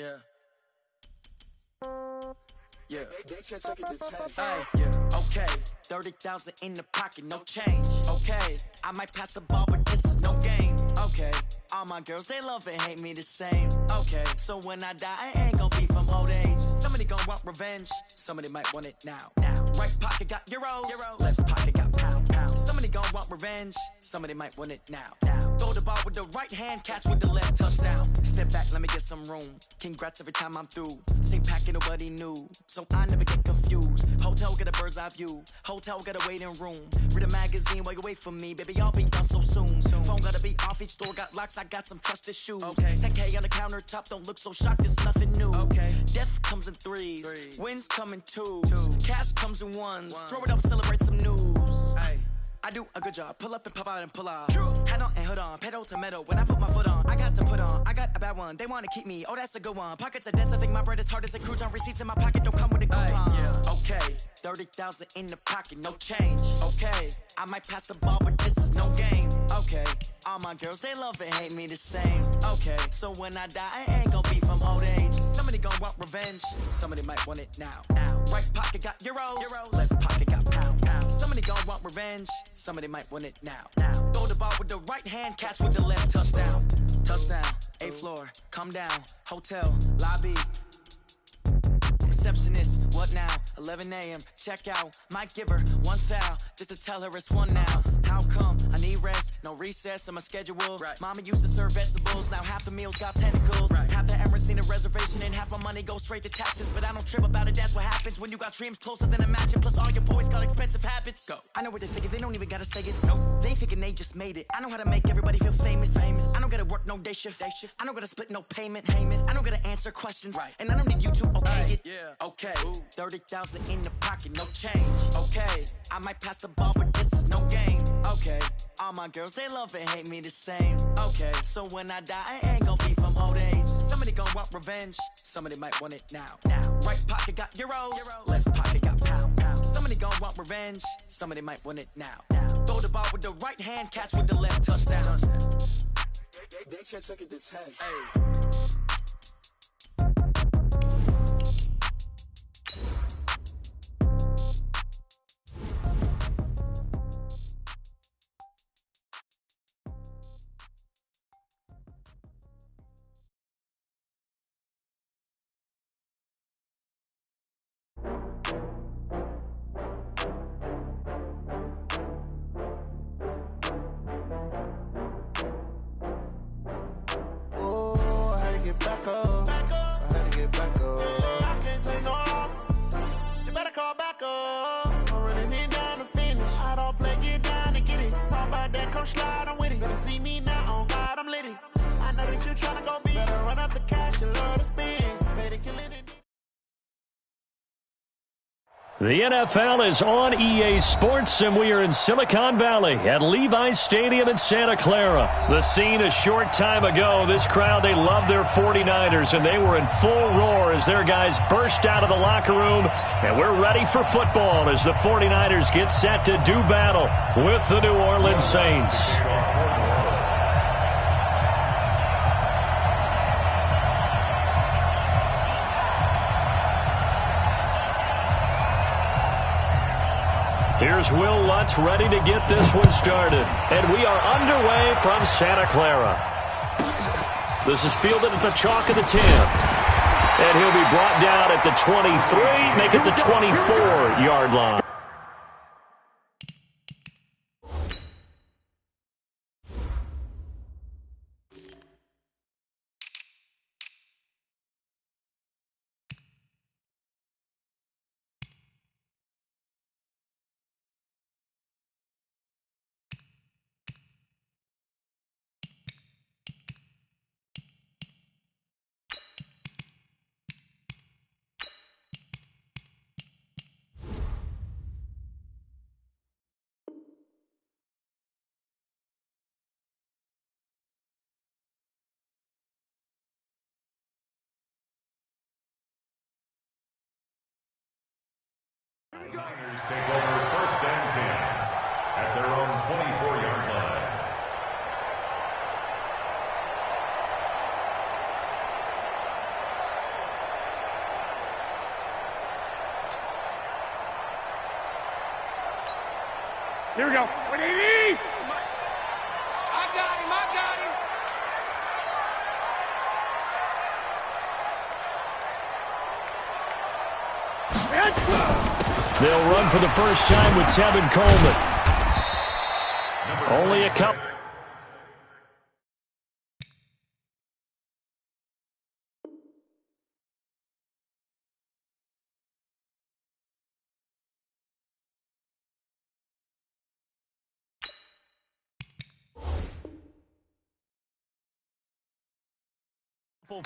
Yeah. Yeah. Hey, yeah. Okay. 30,000 in the pocket, no change. Okay. I might pass the ball, but this is no game. Okay. All my girls, they love and hate me the same. Okay. So when I die, I ain't gonna be from old age. Somebody gonna want revenge. Somebody might want it now. Right pocket got euros. Left pocket got pound. Somebody gonna want revenge. Somebody might want it now. Throw the ball with the right hand, catch with the left, touchdown. Step back, let me get some room. Congrats every time I'm through. Same packet, nobody knew, so I never get confused. Hotel get a bird's eye view. Hotel got a waiting room. Read a magazine while you wait for me, baby. I'll be done so soon. Phone gotta be off, each store got locks. I got some trusted shoes. 10K on the countertop, don't look so shocked. It's nothing new. Death comes in threes. Wins come in twos. Cash comes in ones. Throw it up, celebrate some news. I do a good job. Pull up and pop out and pull out. Hat on and hood on. Pedal to metal. When I put my foot on, I got to put on. I got a bad one. They want to keep me. Oh, that's a good one. Pockets are dense. I think my bread is hard as a crouton. Receipts in my pocket don't come with a coupon. Okay. 30,000 in the pocket. No change. Okay. I might pass the ball, but this is no game. Okay. All my girls, they love and hate me the same. Okay. So when I die, I ain't gonna be from old age. Somebody gonna want revenge. Somebody might want it now. Right pocket got euros. Left pocket got pound. Somebody gonna want revenge. Somebody might want it now. Throw the ball with the right hand, catch with the left, touchdown. Touchdown, 8th floor, come down. Hotel, lobby. Receptionist, what now? 11 a.m., check out. Might give her one foul, just to tell her it's one now. How come? I need rest, no recess on my schedule. Mama used to serve vegetables, now half the meals got tentacles. Half the Emirates need a reservation and half my money goes straight to taxes. But I don't trip about it, that's what happens when you got dreams closer than a mansion. Plus all your boys got expensive habits. Go. I know what they thinking, they don't even gotta say it. Nope. They ain't thinking they just made it. I know how to make everybody feel famous. I don't gotta work no day shift. I don't gotta split no payment. I don't gotta answer questions. And I don't need you to okay it. Okay, 30,000 in the pocket, no change. Okay, I might pass the ball, but this is no game. Okay, all my girls, they love and hate me the same. Okay, so when I die, I ain't gonna be from old age. Somebody gonna want revenge. Somebody might want it now. Right pocket got euros. Left pocket got pound. Somebody gonna want revenge. Somebody might want it now. Throw the ball with the right hand, catch with the left, touchdown. They can't take it to 10. Back up. I had to get back up. I can't take no loss. You better call back up. I'm running it down to finish. I don't play, get down to get it. Talk about that, come slide, I'm with it. Better see me now, on God, I'm litty. I know that you tryna go big. Better run up the cash, you love to spend. Better kill it. The NFL is on EA Sports, and we are in Silicon Valley at Levi's Stadium in Santa Clara. The scene a short time ago, this crowd, they love their 49ers, and they were in full roar as their guys burst out of the locker room. And we're ready for football as the 49ers get set to do battle with the New Orleans Saints. Here's Will Lutz ready to get this one started. And we are underway from Santa Clara. This is fielded at the chalk of the 10. And he'll be brought down at the 23, make it the 24-yard line. Niners take over 1st and 10 at their own 24-yard line. Here we go. What do you need? I got him. They'll run for the first time with Tevin Coleman. Only a couple.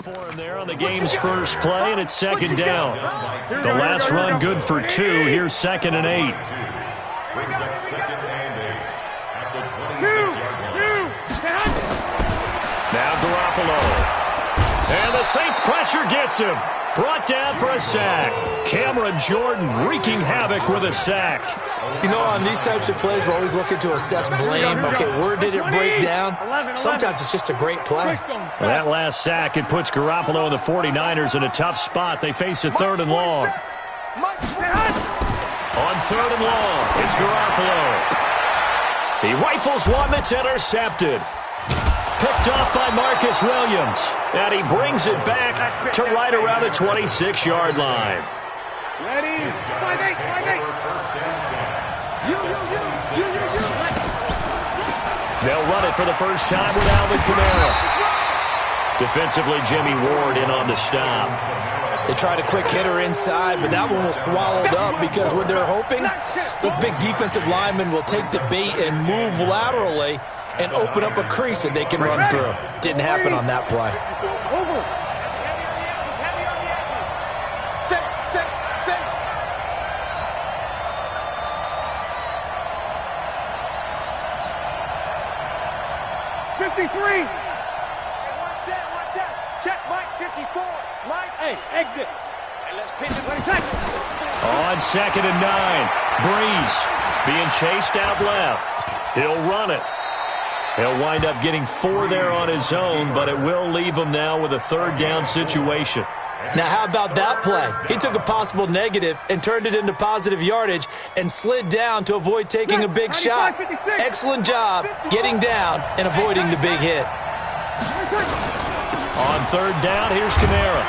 For him there on the game's first play, and it's second down. The last run good for 2. Here's 2nd and 8. Brings up 2nd and 8 at the 26-yard line. Now Garoppolo. And the Saints pressure gets him. Brought down for a sack. Cameron Jordan wreaking havoc with a sack. You know, on these types of plays, we're always looking to assess blame. Okay, where did it break down? Sometimes it's just a great play. Well, that last sack, it puts Garoppolo and the 49ers in a tough spot. They face a 3rd and long. On 3rd and long, it's Garoppolo. He rifles one that's intercepted. Picked off by Marcus Williams. And he brings it back to right around the 26-yard line. Ready? They'll run it for the first time with Alvin Kamara. Defensively, Jimmy Ward in on the stop. They tried a quick hitter inside, but that one was swallowed up because what they're hoping, those big defensive linemen will take the bait and move laterally and open up a crease that they can run through. Didn't happen on that play. Check Mike 54. Mike, hey, exit. And let's pin it. On 2nd and 9. Breeze being chased out left. He'll run it. He'll wind up getting 4 there on his own, but it will leave him now with a 3rd down situation. Now, how about that play? He took a possible negative and turned it into positive yardage and slid down to avoid taking a big shot. Excellent job getting down and avoiding the big hit. On 3rd down, here's Kamara.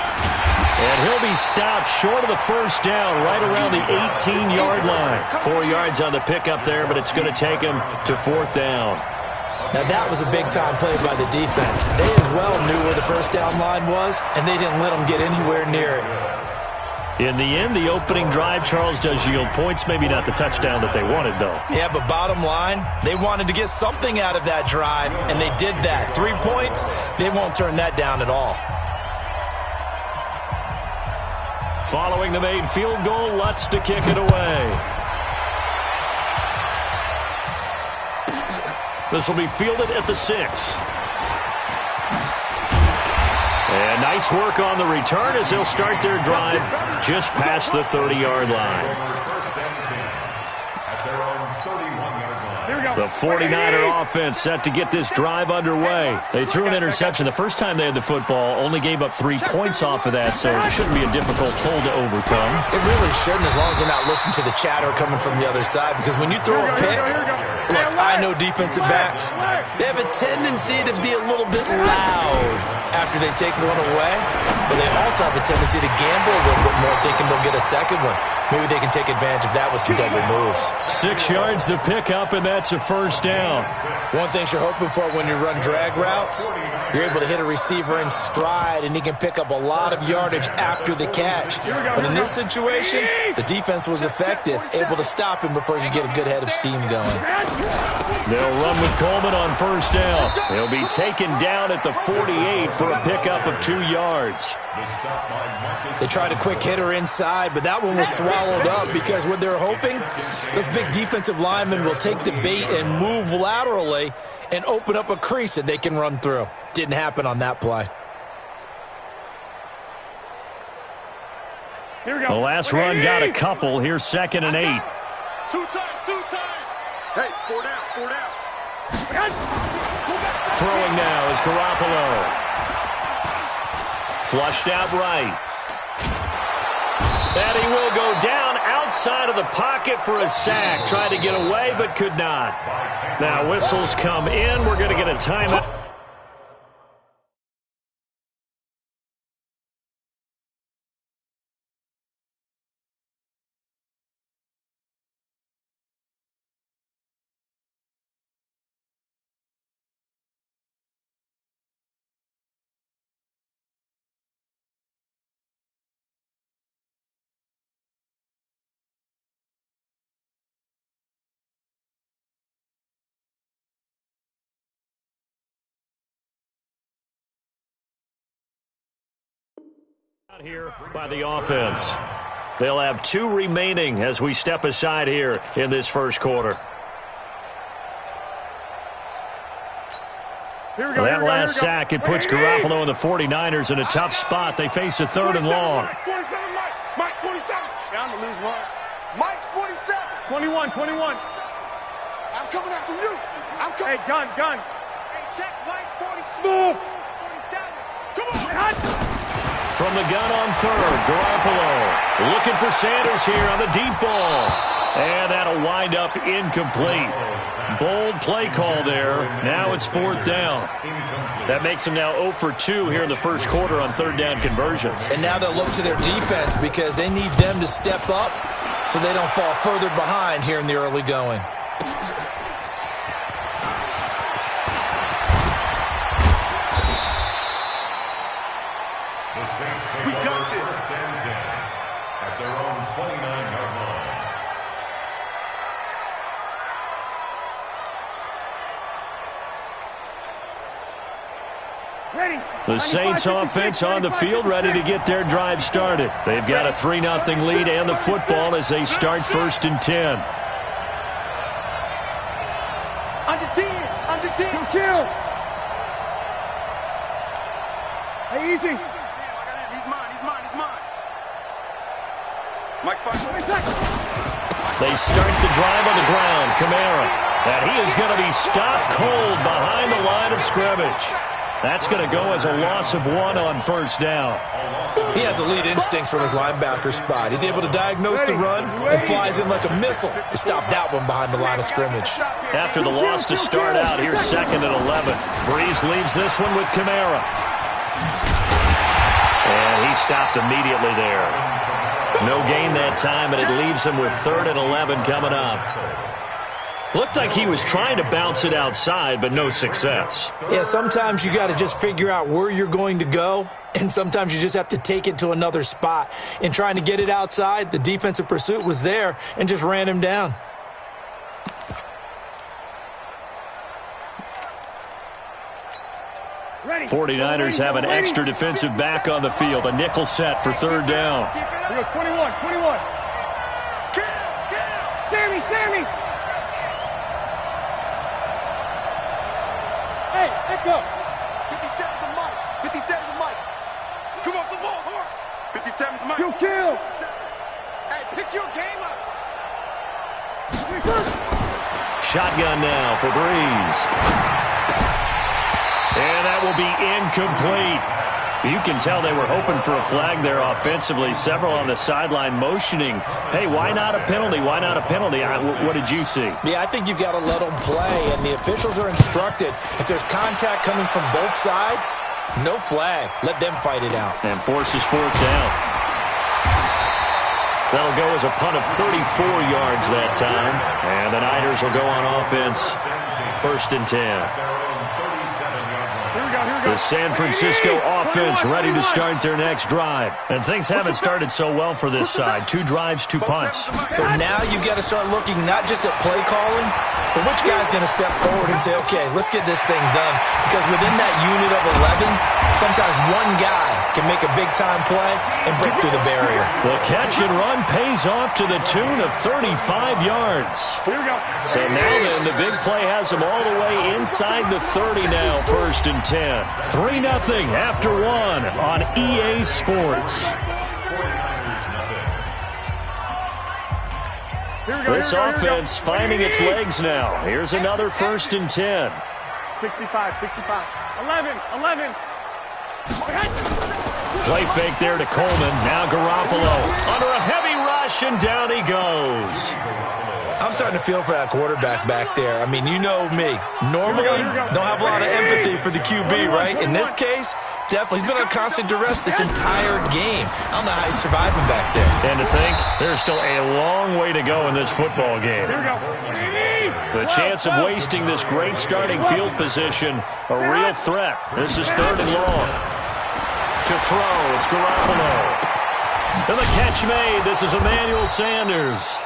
And he'll be stopped short of the first down right around the 18-yard line. 4 yards on the pickup there, but it's going to take him to 4th down. Now, that was a big-time play by the defense. They as well knew where the first down line was, and they didn't let them get anywhere near it. In the end, the opening drive, Charles, does yield points. Maybe not the touchdown that they wanted, though. Yeah, but bottom line, they wanted to get something out of that drive, and they did that. 3 points, they won't turn that down at all. Following the made field goal, Lutz to kick it away. This will be fielded at the 6. And nice work on the return as they'll start their drive just past the 30-yard line. The 49er offense set to get this drive underway. They threw an interception the first time they had the football, only gave up 3 points off of that, so it shouldn't be a difficult hole to overcome. It really shouldn't, as long as they're not listening to the chatter coming from the other side, because when you throw a pick, look, I know defensive backs, they have a tendency to be a little bit loud after they take one away, but they also have a tendency to gamble a little bit more, thinking they'll get a second one. Maybe they can take advantage of that with some double moves. 6 yards the pickup, and that's a first down. One thing you're hoping for when you run drag routes, you're able to hit a receiver in stride, and he can pick up a lot of yardage after the catch. But in this situation, the defense was effective, able to stop him before you get a good head of steam going. They'll run with Coleman on first down. He'll be taken down at the 48 for a pickup of 2 yards. They tried a quick hitter inside, but that one was swallowed up because what they're hoping, those big defensive linemen will take the bait and move laterally and open up a crease that they can run through. Didn't happen on that play. Here we go. The last run got a couple. Here's 2nd and 8. 2 times. Hey, 4 down. Throwing now is Garoppolo. Flushed out right. And he will go down outside of the pocket for a sack. Tried to get away, but could not. Now whistles come in. We're going to get a timeout. Here by the offense. They'll have 2 remaining as we step aside here in this first quarter. That last sack, it puts Garoppolo and the 49ers in a tough spot. They face a 3rd and long. Mike, 47. Bound to lose one. Mike's 47. 21. I'm coming after you. I'm coming. Hey, gun. Hey, check Mike, 40. Smooth. 47. Come on. From the gun on 3rd, Garoppolo looking for Sanders here on the deep ball. And that'll wind up incomplete. Bold play call there. Now it's 4th down. That makes them now 0 for 2 here in the first quarter on 3rd down conversions. And now they'll look to their defense because they need them to step up so they don't fall further behind here in the early going. We got this. First and 10 at their own 29-yard line. Ready. The Saints offense on the field, ready to get their drive started. They've got a 3-0 lead and the football as they start 1st and 10. Under 10. Kill. Hey, easy. He's mine. Mike's 5 seconds. They start the drive on the ground. Kamara. And he is going to be stopped cold behind the line of scrimmage. That's going to go as a loss of 1 on 1st down. He has elite instincts from his linebacker spot. He's able to diagnose the run and flies in like a missile to stop that one behind the line of scrimmage. After the loss to start out, here's 2nd and 11. Breeze leaves this one with Kamara. And he stopped immediately there. No gain that time, and it leaves him with 3rd and 11 coming up. Looked like he was trying to bounce it outside, but no success. Yeah, sometimes you got to just figure out where you're going to go, and sometimes you just have to take it to another spot. In trying to get it outside, the defensive pursuit was there and just ran him down. Ready. 49ers have an extra defensive back on the field. A nickel set for 3rd down. 21. Sammy. Hey, let go. 57 to Mike. Come off the ball, hard. 57 to Mike. Kill. Hey, pick your game up. Shotgun now for Breeze. And that will be incomplete. You can tell they were hoping for a flag there offensively. Several on the sideline motioning, hey, why not a penalty? Why not a penalty? What did you see? Yeah, I think you've got to let them play, and the officials are instructed. If there's contact coming from both sides, no flag. Let them fight it out. And forces 4th down. That'll go as a punt of 34 yards that time. And the Niners will go on offense. 1st and 10. The San Francisco offense ready to start their next drive. And things haven't started so well for this side. 2 drives, 2 punts. So now you've got to start looking not just at play calling, but which guy's going to step forward and say, okay, let's get this thing done. Because within that unit of 11, sometimes one guy can make a big-time play and break through the barrier. The catch and run pays off to the tune of 35 yards. So now then, the big play has them all the way inside the 30 now, 1st and 10. 3-0 after 1 on EA Sports. This offense finding its legs now. Here's another 1st and 10. 65. 11. Play fake there to Coleman. Now Garoppolo under a heavy rush. possession. Down he goes. I'm starting to feel for that quarterback back there. I mean, you know me. Normally, don't have a lot of empathy for the QB, right? In this case, definitely. He's been on constant duress this entire game. I don't know how he's surviving back there. And to think, there's still a long way to go in this football game. The chance of wasting this great starting field position, a real threat. This is 3rd and long. To throw, it's Garoppolo. And the catch made. This is Emmanuel Sanders.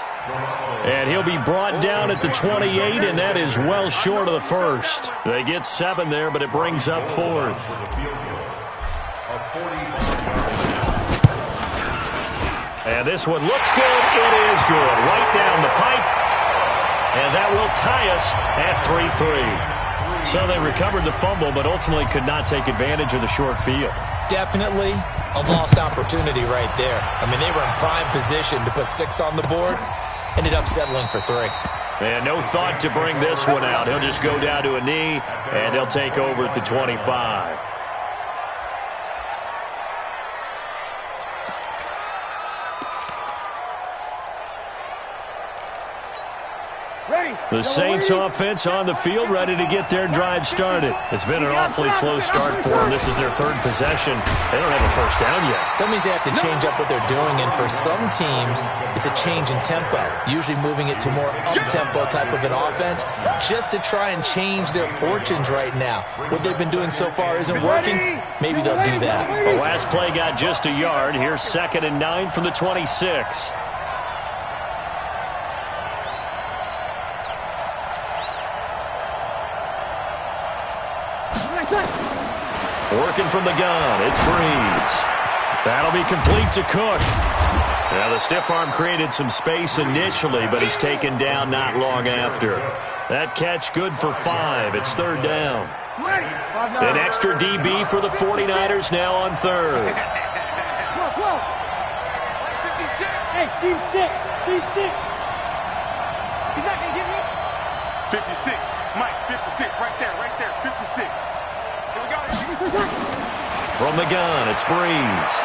And he'll be brought down at the 28, and that is well short of the first. They get 7 there, but it brings up 4th. And this one looks good. It is good. Right down the pipe. And that will tie us at 3-3. So they recovered the fumble, but ultimately could not take advantage of the short field. Definitely a lost opportunity right there. I mean, they were in prime position to put 6 on the board. Ended up settling for 3. And no thought to bring this one out. He'll just go down to a knee, and they'll take over at the 25. The Saints offense on the field, ready to get their drive started. It's been an awfully slow start for them. This is their 3rd possession. They don't have a first down yet. So that means they have to change up what they're doing, and for some teams, it's a change in tempo, usually moving it to more up-tempo type of an offense just to try and change their fortunes right now. What they've been doing so far isn't working. Maybe they'll do that. The last play got just a yard. Here's 2nd and 9 from the 26. Working from the gun, it's Breeze. That'll be complete to Cook. Now the stiff arm created some space initially, but he's taken down not long after. That catch good for 5. It's 3rd down. An extra DB for the 49ers now on 3rd. Hey, Steve 6. He's not going to get me. 56. Mike, 56. Right there. 56. From the gun, it's Breeze.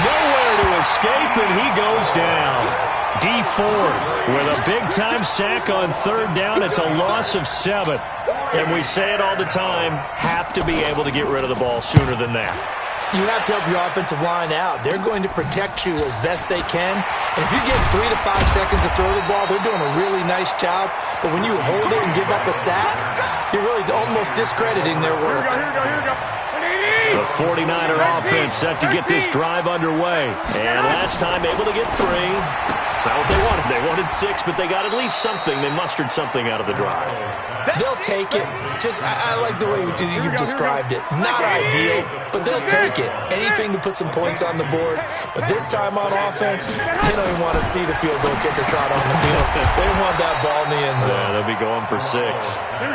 Nowhere to escape, and he goes down. D Ford with a big-time sack on 3rd down. It's a loss of 7. And we say it all the time, have to be able to get rid of the ball sooner than that. You have to help your offensive line out. They're going to protect you as best they can. And if you get 3 to 5 seconds to throw the ball, they're doing a really nice job. But when you hold it and give up a sack, you're really almost discrediting their work. The 49er offense set to get this drive underway. And last time able to get 3. That's not what they wanted. They wanted 6, but they got at least something. They mustered something out of the drive. They'll take it. I like the way you've described it. Not ideal, but they'll take it. Anything to put some points on the board. But this time on offense, they don't even want to see the field goal kicker trot on the field. They want that ball in the end zone. Yeah, they'll be going for 6.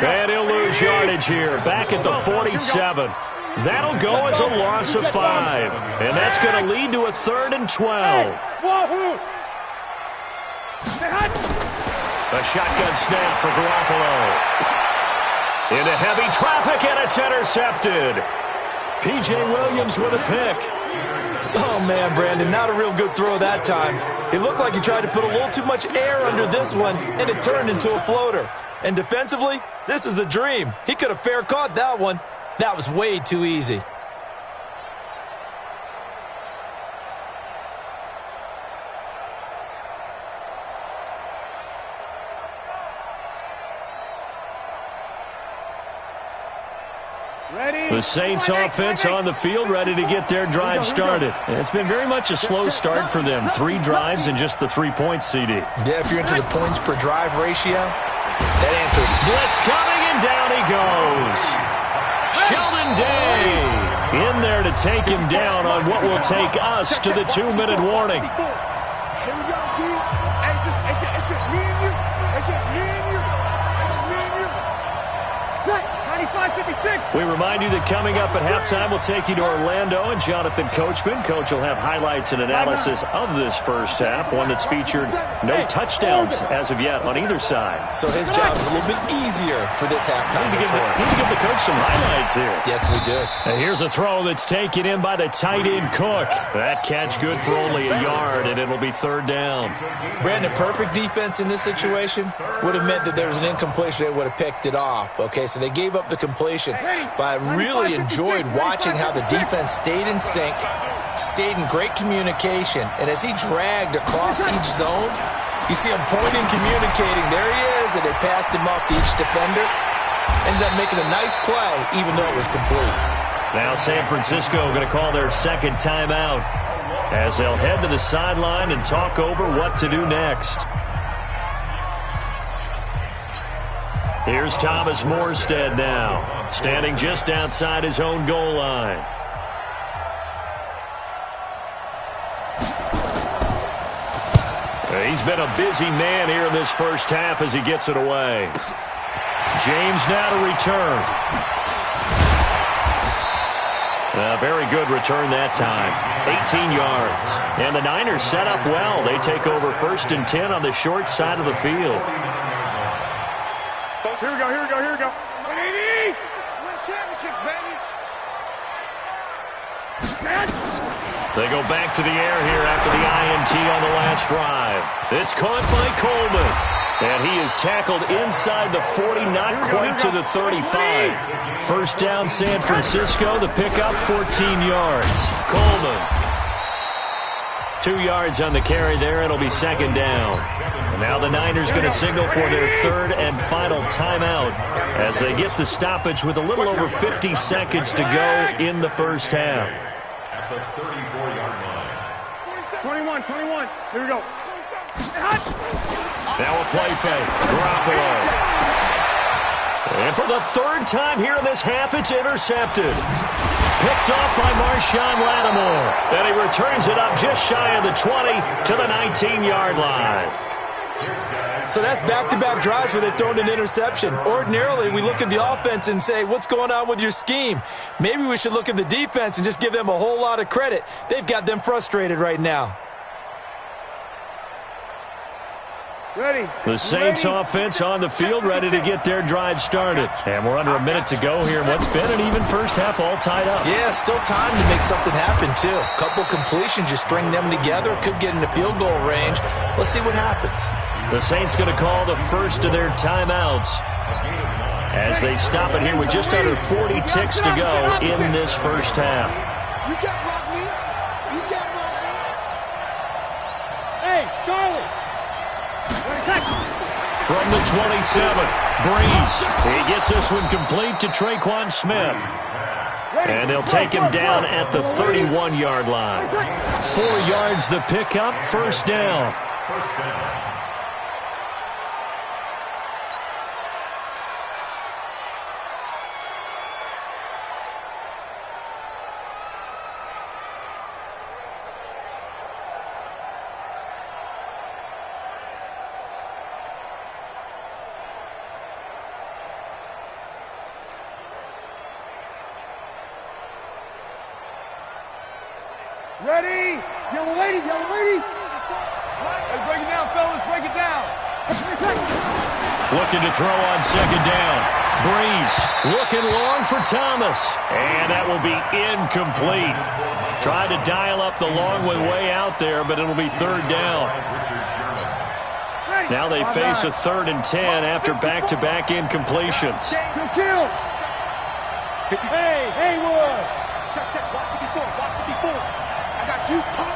And he'll lose yardage here. Back at the 47. That'll go as a loss of 5. And that's going to lead to a 3rd and 12. A shotgun snap for Garoppolo. Into heavy traffic, and it's intercepted. P.J. Williams with a pick. Oh, man, Brandon, not a real good throw that time. It looked like he tried to put a little too much air under this one, and it turned into a floater. And defensively, this is a dream. He could have fair caught that one. That was way too easy. The Saints offense on the field, ready to get their drive started. And it's been very much a slow start for them. 3 drives and just the 3-point CD. Yeah, if you're into the points per drive ratio, that answer. Blitz coming, and down he goes. Sheldon Day in there to take him down on what will take us to the 2-minute warning. Here we go, D. It's just me and you. It's just me and you. It's just me and you. Right. We remind you that coming up at halftime, we'll take you to Orlando and Jonathan Coachman. Coach will have highlights and analysis of this first half, one that's featured no touchdowns as of yet on either side. So his job is a little bit easier for this halftime. Need to give the coach some highlights here. Yes, we do. And here's a throw that's taken in by the tight end Cook. That catch good for only a yard, and it'll be third down. Brandon, perfect defense in this situation would have meant that there was an incompletion. They would have picked it off. Okay, so they gave up the completion. But I really enjoyed watching how the defense stayed in sync, stayed in great communication, and as he dragged across each zone, you see him pointing, communicating. There he is, and they passed him off to each defender. Ended up making a nice play, even though it was complete. Now San Francisco going to call their second timeout as they'll head to the sideline and talk over what to do next. Here's Thomas Morstead now, standing just outside his own goal line. He's been a busy man here in this first half as he gets it away. James now to return. A very good return that time. 18 yards. And the Niners set up well. They take over 1st and 10 on the short side of the field. Here we go, here we go, here we go. Win championships, baby. They go back to the air here after the INT on the last drive. It's caught by Coleman. And he is tackled inside the 40, not quite to the 35. First down, San Francisco. The pickup, 14 yards. Coleman. 2 yards on the carry there. It'll be second down. And now the Niners going to signal for their third and final timeout as they get the stoppage with a little over 50 seconds to go in the first half. At the 34-yard line. 21. Here we go. Now a play fake. Garoppolo. And for the third time here in this half, it's intercepted. Picked off by Marshawn Lattimore. And he returns it up just shy of the 20 to the 19-yard line. So that's back-to-back drives where they've thrown an interception. Ordinarily, we look at the offense and say, what's going on with your scheme? Maybe we should look at the defense and just give them a whole lot of credit. They've got them frustrated right now. Ready. The Saints offense on the field, ready to get their drive started. And we're under a minute to go here in what's been an even first half, all tied up. Yeah, still time to make something happen, too. A couple completions, just string them together. Could get into field goal range. Let's see what happens. The Saints going to call the first of their timeouts as they stop it here with just under 40 ticks to go in this first half. You can't block me. You can't block me. Hey, Charlie. From the 27, Breeze. He gets this one complete to Traquan Smith. And they'll take him down at the 31-yard line. 4 yards the pickup, first down. Ready? Yellow lady, yellow lady. Let's break it down, fellas. Break it down. Looking to throw on second down. Breeze looking long for Thomas. And that will be incomplete. Tried to dial up the long one way out there, but it'll be third down. Now they face a 3rd and 10 after back-to-back incompletions. Kill. Hey, Haywood. Check, block 54, block 54. I got you, pop.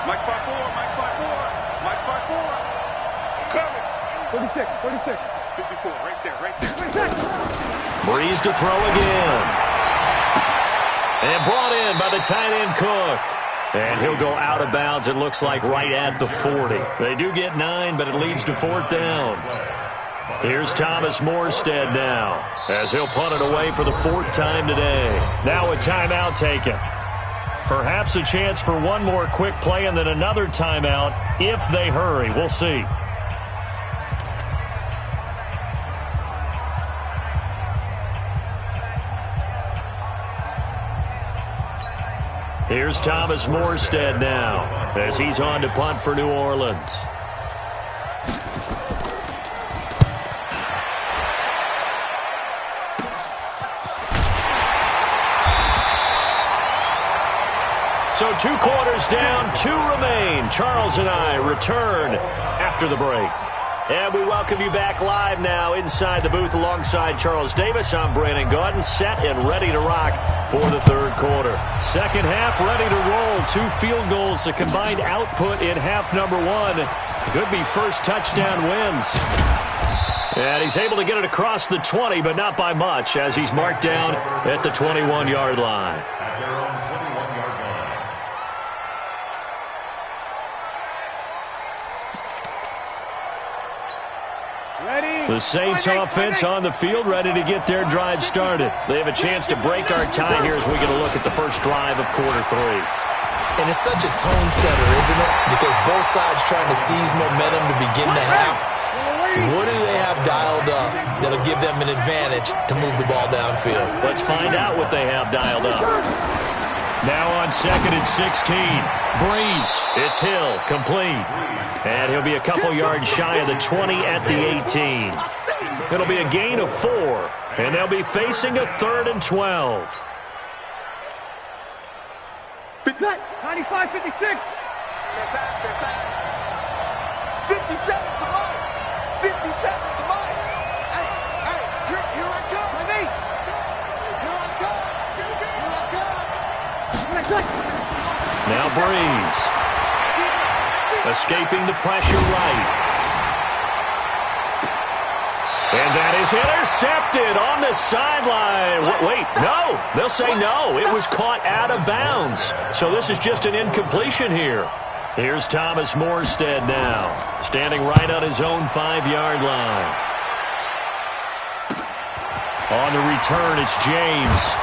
Mike 5-4, Mike 5-4, Mike 5-4. Coming. 36. 54, right there. Breeze to throw again. And brought in by the tight end Cook. And he'll go out of bounds, it looks like, right at the 40. They do get 9, but it leads to 4th down. Here's Thomas Morstead now, as he'll punt it away for the 4th time today. Now a timeout taken. Perhaps a chance for one more quick play and then another timeout if they hurry. We'll see. Here's Thomas Morstead now as he's on to punt for New Orleans. So 2 quarters down, 2 remain. Charles and I return after the break. And we welcome you back live now inside the booth alongside Charles Davis. I'm Brandon Gaudin, set and ready to rock for the third quarter. Second half ready to roll. 2 field goals, the combined output in half number 1. Could be first touchdown wins. And he's able to get it across the 20, but not by much, as he's marked down at the 21-yard line. At their own 21-yard line. The Saints offense on the field, ready to get their drive started. They have a chance to break our tie here as we get a look at the first drive of quarter 3. And it's such a tone setter, isn't it? Because both sides trying to seize momentum to begin the half. What do they have dialed up that'll give them an advantage to move the ball downfield? Let's find out what they have dialed up. Now on 2nd and 16. Breeze. It's Hill. Complete. And he'll be a couple yards shy of the 20 at the 18. It'll be a gain of 4. And they'll be facing a 3rd and 12. 95, 56. Check back. 57 to mine. 57 to mine. Hey, here I come. Here I come. Now Breeze. Escaping the pressure right. And that is intercepted on the sideline. Wait, no. They'll say no. It was caught out of bounds. So this is just an incompletion here. Here's Thomas Morstead now, standing right on his own 5-yard line. On the return, it's James.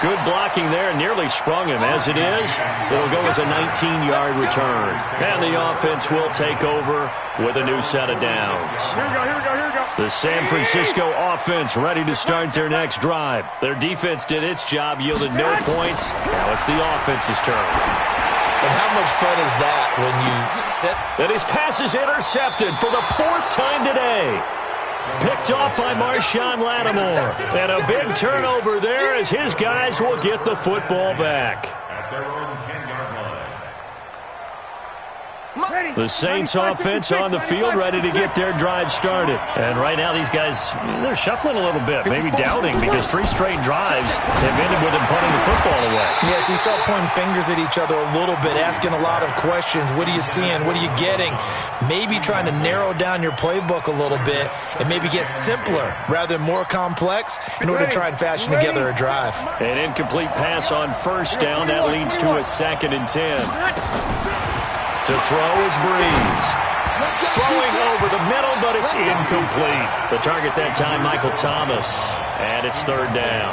Good blocking there, nearly sprung him. As it is, it'll go as a 19-yard return. And the offense will take over with a new set of downs. Here we go. The San Francisco offense ready to start their next drive. Their defense did its job, yielded no points. Now it's the offense's turn. And how much fun is that when you set... And his pass is intercepted for the 4th time today. Picked off by Marshawn Lattimore. And a big turnover there as his guys will get the football back. At their own 10-yard line. The Saints offense on the field ready to get their drive started. And right now these guys, they're shuffling a little bit, maybe doubting, because 3 straight drives have ended with them punting the football away. Yeah, so you start pointing fingers at each other a little bit, asking a lot of questions. What are you seeing? What are you getting? Maybe trying to narrow down your playbook a little bit and maybe get simpler rather than more complex in order to try and fashion together a drive. An incomplete pass on 1st down. That leads to a 2nd and 10. To throw is Breeze. Throwing over the middle, but it's incomplete. The target that time, Michael Thomas. And it's 3rd down.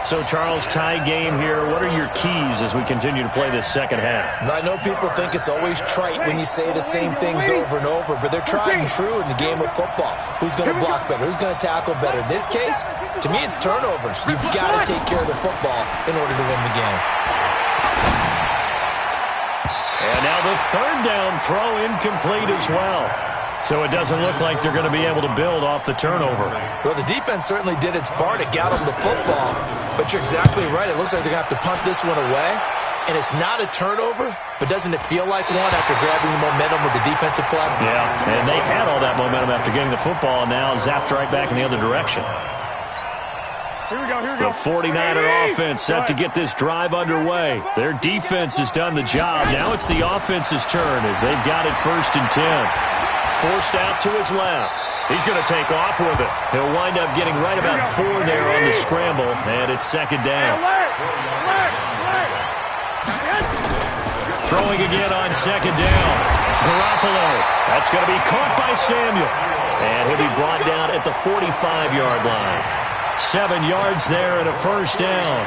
So, Charles, tie game here. What are your keys as we continue to play this second half? I know people think it's always trite when you say the same things over and over, but they're tried and true in the game of football. Who's going to block better? Who's going to tackle better? In this case, to me, it's turnovers. You've got to take care of the football in order to win the game. And now the 3rd down throw incomplete as well. So it doesn't look like they're going to be able to build off the turnover. Well, the defense certainly did its part. It got them the football. But you're exactly right. It looks like they're going to have to punt this one away. And it's not a turnover, but doesn't it feel like one after grabbing the momentum with the defensive play? Yeah, and they had all that momentum after getting the football, and now zapped right back in the other direction. Here we go. The 49er offense set to get this drive underway. Their defense has done the job. Now it's the offense's turn as they've got it 1st and 10. Forced out to his left. He's going to take off with it. He'll wind up getting right about 4 there on the scramble, and it's 2nd down. Throwing again on 2nd down. Garoppolo. That's going to be caught by Samuel. And he'll be brought down at the 45-yard line. 7 yards there and a 1st down.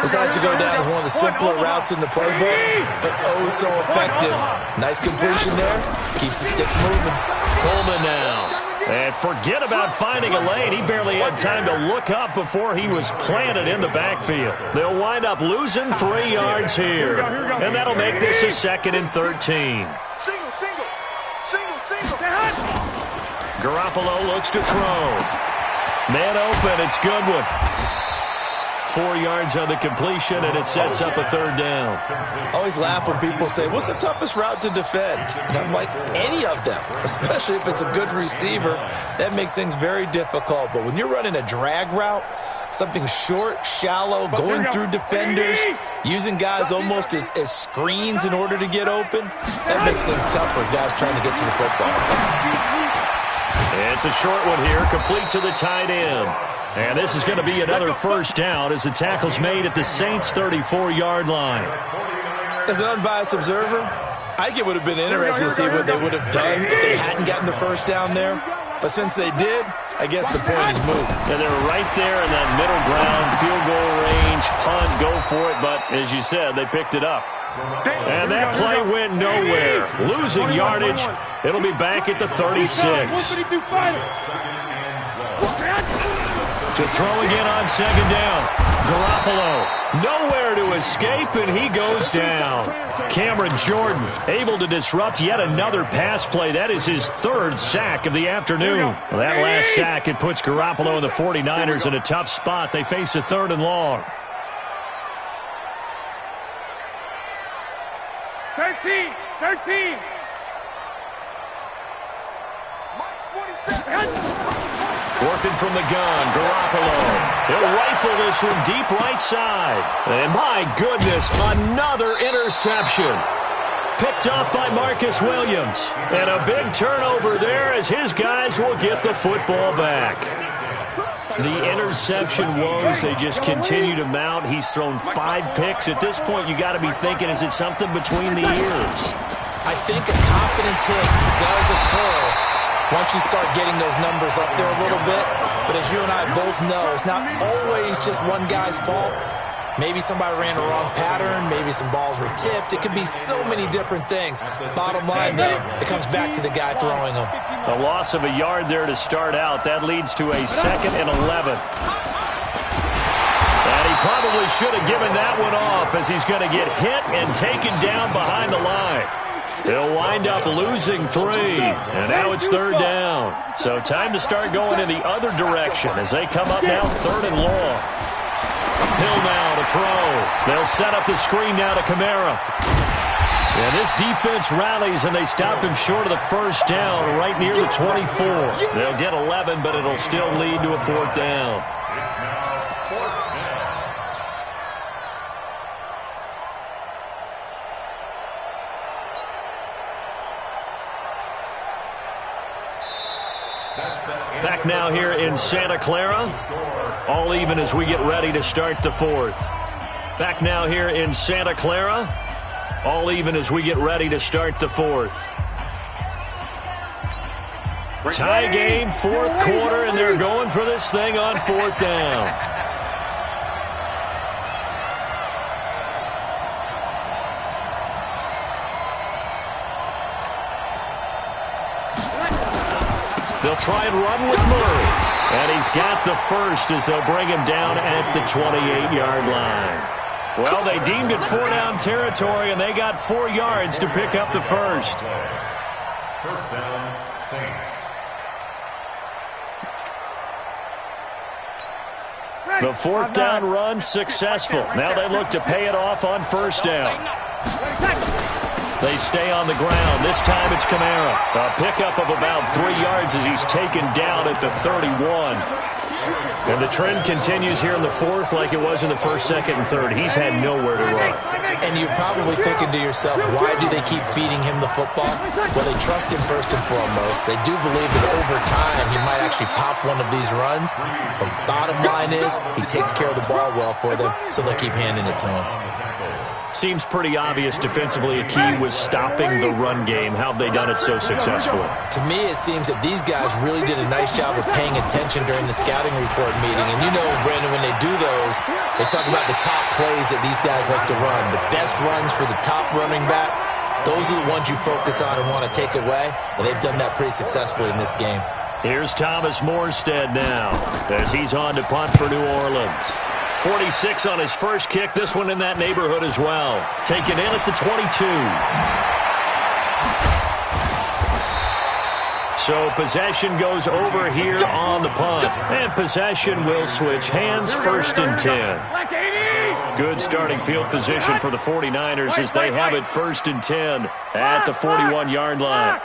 This has to go down as one of the simpler routes in the playbook, but oh so effective. Nice completion there. Keeps the sticks moving. Coleman now. And forget about finding a lane. He barely had time to look up before he was planted in the backfield. They'll wind up losing 3 yards here. And that'll make this a 2nd and 13. Single. Garoppolo looks to throw. Man open, it's Goodwin. 4 yards on the completion, and it sets up a 3rd down. I always laugh when people say, what's the toughest route to defend? And I'm like, any of them, especially if it's a good receiver. That makes things very difficult. But when you're running a drag route, something short, shallow, going through defenders, using guys almost as screens in order to get open, that makes things tough for guys trying to get to the football. It's a short one here, complete to the tight end. And this is going to be another 1st down as the tackle's made at the Saints' 34-yard line. As an unbiased observer, I think it would have been interesting to see what they would have done if they hadn't gotten the 1st down there. But since they did, I guess the point is moot. And they're right there in that middle ground, field goal range, punt, go for it. But as you said, they picked it up. And that play went nowhere. Losing yardage. It'll be back at the 36. To throw again on 2nd down. Garoppolo nowhere to escape, and he goes down. Cameron Jordan able to disrupt yet another pass play. That is his 3rd sack of the afternoon. Well, that last sack, it puts Garoppolo and the 49ers in a tough spot. They face a 3rd and long. 13. Working from the gun, Garoppolo. He'll rifle this one deep right side. And my goodness, another interception. Picked up by Marcus Williams. And a big turnover there as his guys will get the football back. The interception woes, they just continue to mount. He's thrown 5 picks. At this point, you got to be thinking, is it something between the ears? I think a confidence hit does occur once you start getting those numbers up there a little bit. But as you and I both know, it's not always just one guy's fault. Maybe somebody ran a wrong pattern. Maybe some balls were tipped. It could be so many different things. Bottom line, though, it comes back to the guy throwing them. A loss of a yard there to start out. That leads to a 2nd and 11. And he probably should have given that one off as he's going to get hit and taken down behind the line. He'll wind up losing 3, and now it's 3rd down. So time to start going in the other direction as they come up now 3rd and long. Hill now to throw. They'll set up the screen now to Kamara. And this defense rallies, and they stop him short of the 1st down right near the 24. They'll get 11, but it'll still lead to a 4th down. It's now 4th down. Back now here in Santa Clara. All even as we get ready to start the 4th. Back now here in Santa Clara. All even as we get ready to start the 4th. Tie game, 4th quarter, and they're going for this thing on 4th down. They'll try and run with Murray. And he's got the 1st as they'll bring him down at the 28-yard line. Well, they deemed it 4-down territory, and they got 4 yards to pick up the 1st. 1st down, Saints. The 4th down run successful. Now they look to pay it off on 1st down. They stay on the ground. This time it's Kamara. A pickup of about 3 yards as he's taken down at the 31. And the trend continues here in the 4th like it was in the 1st, 2nd, and 3rd. He's had nowhere to run. And you're probably thinking to yourself, why do they keep feeding him the football? Well, they trust him first and foremost. They do believe that over time he might actually pop one of these runs. But the bottom line is he takes care of the ball well for them, so they'll keep handing it to him. Seems pretty obvious defensively a key was stopping the run game. How have they done it so successfully? To me, it seems that these guys really did a nice job of paying attention during the scouting report meeting. And you know, Brandon, when they do those, they talk about the top plays that these guys like to run. The best runs for the top running back, those are the ones you focus on and want to take away. And they've done that pretty successfully in this game. Here's Thomas Morstead now as he's on to punt for New Orleans. 46 on his first kick. This one in that neighborhood as well. Taken in at the 22. So possession goes over here on the punt. And possession will switch hands, 1st and 10. Good starting field position for the 49ers as they have it 1st and 10 at the 41-yard line.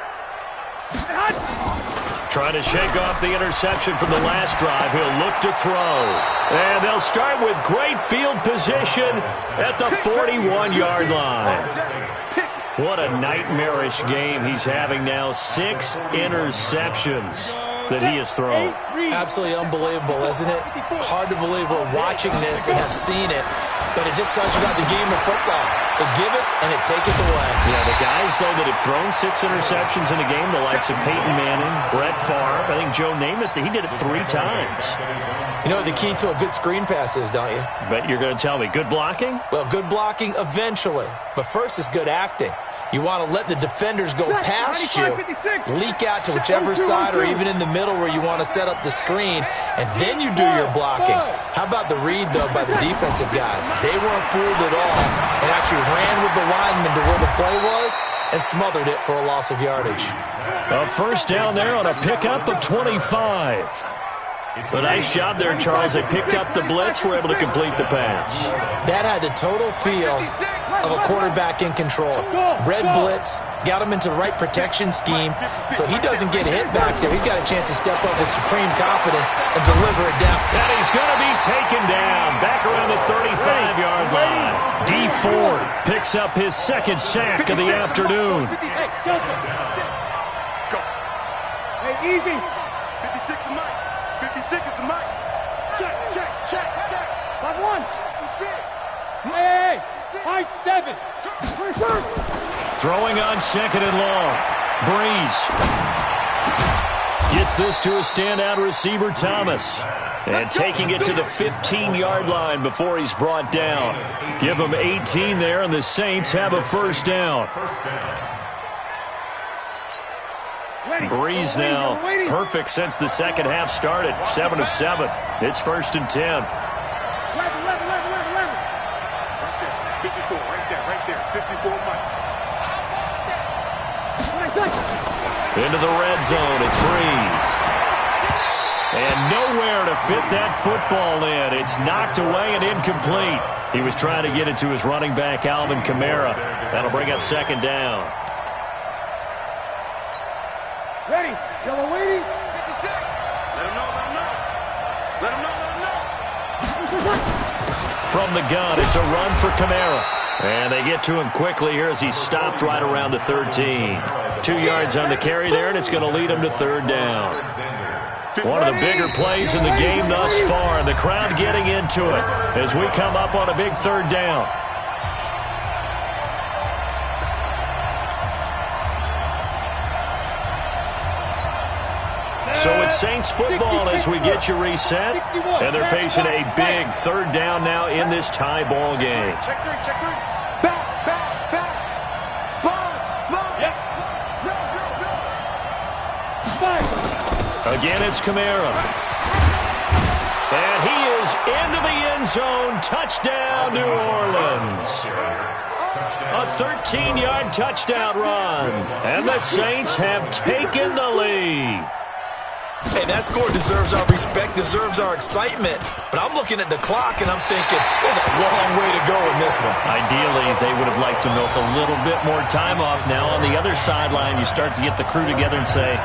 Trying to shake off the interception from the last drive. He'll look to throw. And they'll start with great field position at the 41-yard line. What a nightmarish game he's having now. 6 interceptions that he has thrown. Absolutely unbelievable, isn't it? Hard to believe we're watching this and have seen it, but it just tells you about the game of football. It giveth and it taketh away. Yeah, the guys, though, that have thrown 6 interceptions in a game, the likes of Peyton Manning, Brett Favre, I think Joe Namath, he did it 3 times. You know what the key to a good screen pass is, don't you? Bet you're going to tell me. Good blocking? Well, good blocking eventually, but first is good acting. You want to let the defenders go past you, leak out to whichever side or even in the middle where you want to set up the screen, and then you do your blocking. How about the read, though, by the defensive guys? They weren't fooled at all and actually ran with the lineman to where the play was and smothered it for a loss of yardage. A first down there on a pickup of 25. A nice job there, Charles. They picked up the blitz, were able to complete the pass. That had the total feel of a quarterback in control. Red blitz, got him into the right protection scheme, so he doesn't get hit back there. He's got a chance to step up with supreme confidence and deliver it down. And he's going to be taken down back around the 35-yard line. D Ford picks up his 2nd sack of the afternoon. Go. Hey, easy. 56 is Mike. 56 is the Mike. Check. By 1. 56. Hey. High 7. Throwing on 2nd and long. Breeze gets this to a standout receiver, Thomas. And taking it to the 15-yard line before he's brought down. Give him 18 there, and the Saints have a first down. Breeze now perfect since the second half started. 7 of 7. It's 1st and 10. 11. 54, right there. 54, Mike. Into the red zone, it's Breeze. And nowhere to fit that football in. It's knocked away and incomplete. He was trying to get it to his running back, Alvin Kamara. That'll bring up 2nd down. Ready. Yellow lady. 56. Let him know. Let him know. From the gun, it's a run for Kamara. And they get to him quickly here as he's stopped right around the 13. 2 yards on the carry there, and it's going to lead him to 3rd down. One of the bigger plays in the game thus far, and the crowd getting into it as we come up on a big 3rd down. So it's Saints football as we get you reset, and they're facing a big 3rd down now in this tie ball game. Check 3. Back. Spot. Yep. Again, it's Kamara. And he is into the end zone. Touchdown, New Orleans. A 13-yard touchdown run. And the Saints have taken the lead. Hey, that score deserves our respect, deserves our excitement. But I'm looking at the clock, and I'm thinking, there's a long way to go in this one. Ideally, they would have liked to milk a little bit more time off. Now, on the other sideline, you start to get the crew together and say,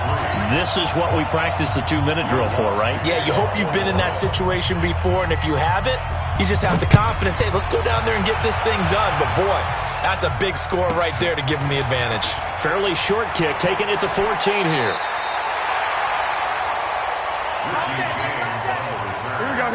this is what we practiced a 2-minute drill for, right? Yeah, you hope you've been in that situation before, and if you haven't, you just have the confidence, hey, let's go down there and get this thing done. But, boy, that's a big score right there to give them the advantage. Fairly short kick, taking it to 14 here.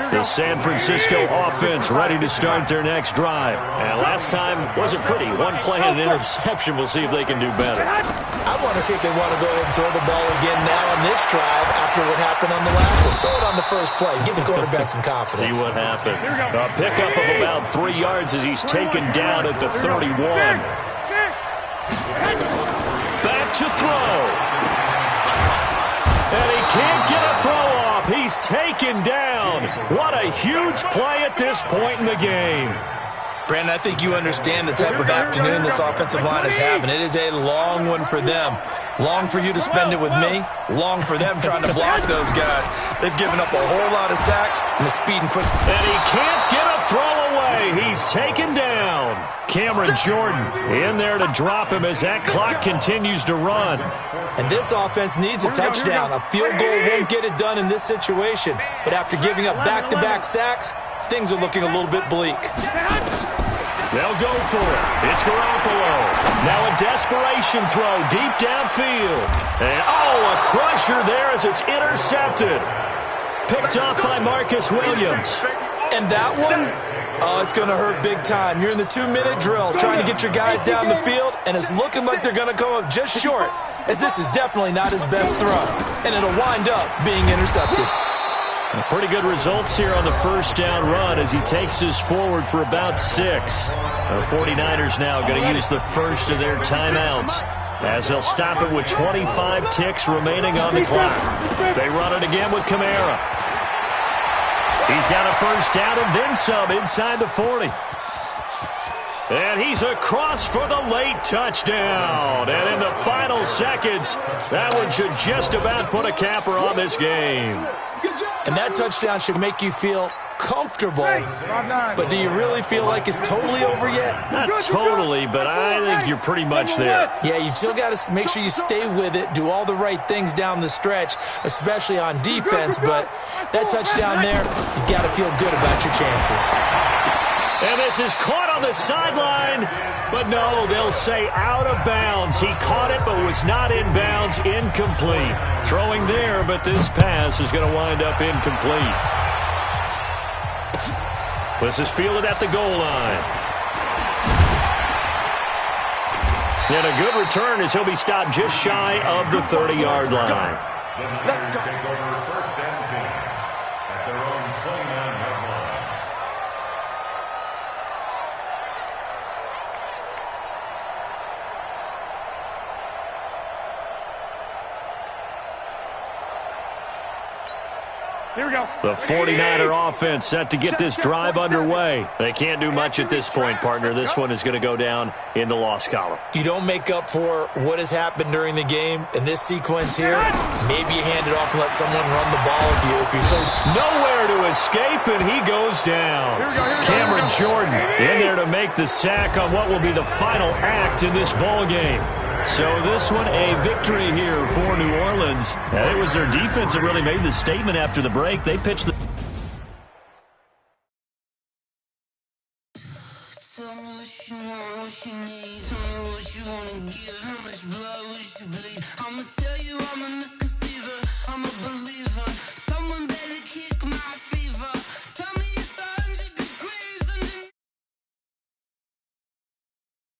The San Francisco offense ready to start their next drive. And last time wasn't pretty. 1 play and an interception. We'll see if they can do better. I want to see if they want to go ahead and throw the ball again now on this drive after what happened on the last one. Throw it on the first play. Give the quarterback some confidence. See what happens. A pickup of about 3 yards as he's taken down at the 31. Back to throw. And he can't get a throw off. He's taken down. What a huge play at this point in the game. Brandon, I think you understand the type of afternoon this offensive line is having. It is a long one for them. Long for you to spend it with me. Long for them trying to block those guys. They've given up a whole lot of sacks, and the speed and quick. And he can't get a throw away. He's taken down. Cameron Jordan in there to drop him as that clock continues to run. And this offense needs a touchdown. A field goal won't get it done in this situation. But after giving up back-to-back sacks, things are looking a little bit bleak. They'll go for it. It's Garoppolo. Now a desperation throw deep downfield. And, a crusher there as it's intercepted. Picked off by Marcus Williams. And that one, it's going to hurt big time. You're in the 2-minute drill trying to get your guys down the field, and it's looking like they're going to come up just short, as this is definitely not his best throw. And it'll wind up being intercepted. Pretty good results here on the first down run as he takes us forward for about 6. The 49ers now going to use the first of their timeouts as they'll stop it with 25 ticks remaining on the clock. They run it again with Kamara. He's got a first down and then some inside the 40. And he's across for the late touchdown. And in the final seconds, that one should just about put a capper on this game. And that touchdown should make you feel comfortable. But do you really feel like it's totally over yet? Not totally, but I think you're pretty much there. Yeah, you've still got to make sure you stay with it, do all the right things down the stretch, especially on defense. But that touchdown there, you've got to feel good about your chances. And this is caught on the sideline, but no, they'll say out of bounds. He caught it but was not in bounds, incomplete. Throwing there, but this pass is going to wind up incomplete. This is fielded at the goal line. And a good return as he'll be stopped just shy of the 30-yard line. Let's go. Take over first and 10 at their own 29-yard line. Here we go. The 49er offense set to get this drive underway. They can't do much at this point, partner. This one is going to go down in the loss column. You don't make up for what has happened during the game in this sequence here. Maybe you hand it off and let someone run the ball if you're so... Nowhere to escape, and he goes down. Cameron Jordan in there to make the sack on what will be the final act in this ball game. So this one, a victory here for New Orleans. And it was their defense that really made the statement after the break. They pitched the... Tell me what you want, what you need. Tell me what you want to give. How much blood?